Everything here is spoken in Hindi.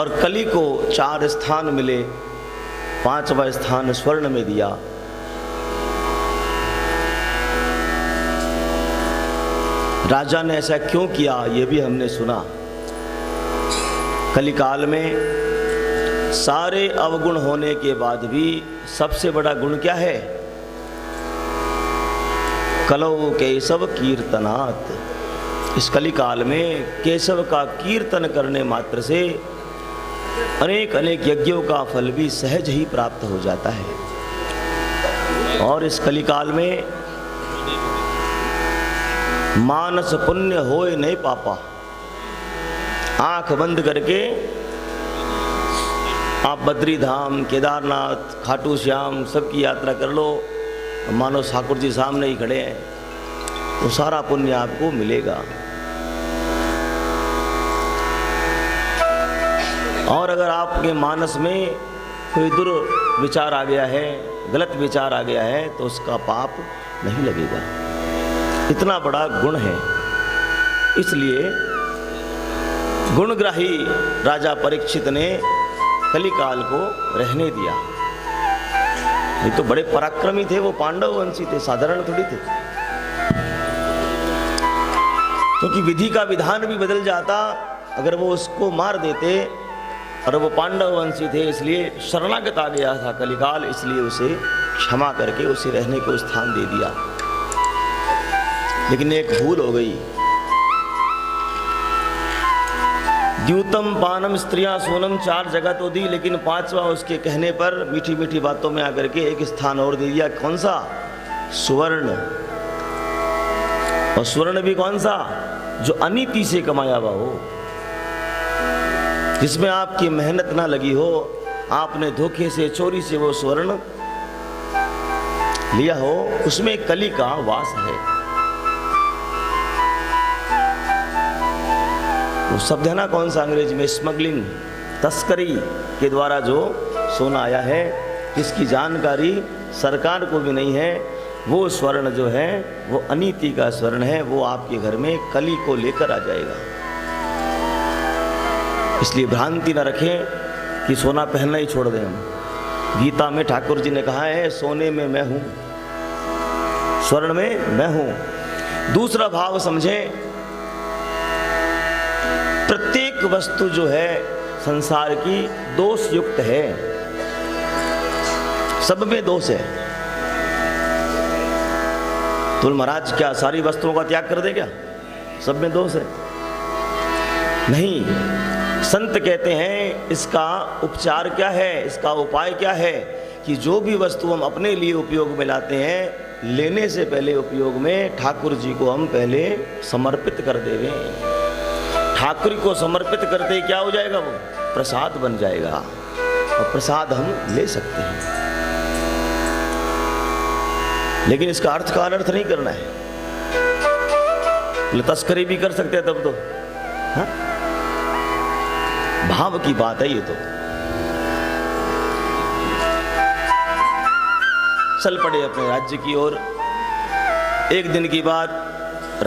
और कली को 4 स्थान मिले, 5वां स्थान स्वर्ण में दिया। राजा ने ऐसा क्यों किया ये भी हमने सुना। कलिकाल में सारे अवगुण होने के बाद भी सबसे बड़ा गुण क्या है? कलौ केशव कीर्तनात्। इस कलिकाल में केशव का कीर्तन करने मात्र से अनेक अनेक यज्ञों का फल भी सहज ही प्राप्त हो जाता है। और इस कलिकाल में मानस पुण्य होए नहीं पापा। आंख बंद करके आप बद्री धाम, केदारनाथ, खाटू श्याम सबकी यात्रा कर लो, मानो ठाकुर जी सामने ही खड़े हैं, तो सारा पुण्य आपको मिलेगा। और अगर आपके मानस में कोई दुर्विचार आ गया है, गलत विचार आ गया है, तो उसका पाप नहीं लगेगा। इतना बड़ा गुण है। इसलिए गुणग्राही राजा परीक्षित ने कलिकाल को रहने दिया। ये तो बड़े पराक्रमी थे, वो पांडव वंशी थे, साधारण थोड़ी थे। क्योंकि विधि का विधान भी बदल जाता अगर वो उसको मार देते, और वो पांडव वंशी थे, इसलिए शरणागत आ गया था कलिकाल, इसलिए उसे क्षमा करके उसे रहने को स्थान दे दिया। लेकिन एक भूल हो गई। द्यूतम पानम स्त्रियां सोनम 4 जगह तो दी, लेकिन 5वां उसके कहने पर मीठी मीठी बातों में आकर के एक स्थान और दे दिया। कौन सा? सुवर्ण। और स्वर्ण भी कौन सा? जो अनीति से कमाया हुआ हो, जिसमें आपकी मेहनत ना लगी हो, आपने धोखे से, चोरी से वो स्वर्ण लिया हो, उसमें कली का वास है। वो शब्द है ना कौन सा अंग्रेजी में? स्मगलिंग, तस्करी के द्वारा जो सोना आया है, जिसकी जानकारी सरकार को भी नहीं है, वो स्वर्ण जो है वो अनीति का स्वर्ण है। वो आपके घर में कली को लेकर आ जाएगा। इसलिए भ्रांति न रखें कि सोना पहनना ही छोड़ दें हम। गीता में ठाकुर जी ने कहा है, सोने में मैं हूं, स्वर्ण में मैं हूं। दूसरा भाव समझें, प्रत्येक वस्तु जो है संसार की दोष युक्त है, सब में दोष है। तो महाराज क्या सारी वस्तुओं का त्याग कर दे क्या? सब में दोष है? नहीं। संत कहते हैं इसका उपचार क्या है, इसका उपाय क्या है कि जो भी वस्तु हम अपने लिए उपयोग में लाते हैं, लेने से पहले उपयोग में ठाकुर जी को हम पहले समर्पित कर देवें। ठाकुर को समर्पित करते क्या हो जाएगा? वो प्रसाद बन जाएगा और प्रसाद हम ले सकते हैं। लेकिन इसका अर्थ का अनर्थ नहीं करना है। तस्करी भी कर सकते हैं तब तो, हाँ? भाव की बात है ये तो। चल पड़े अपने राज्य की ओर। एक दिन की बात,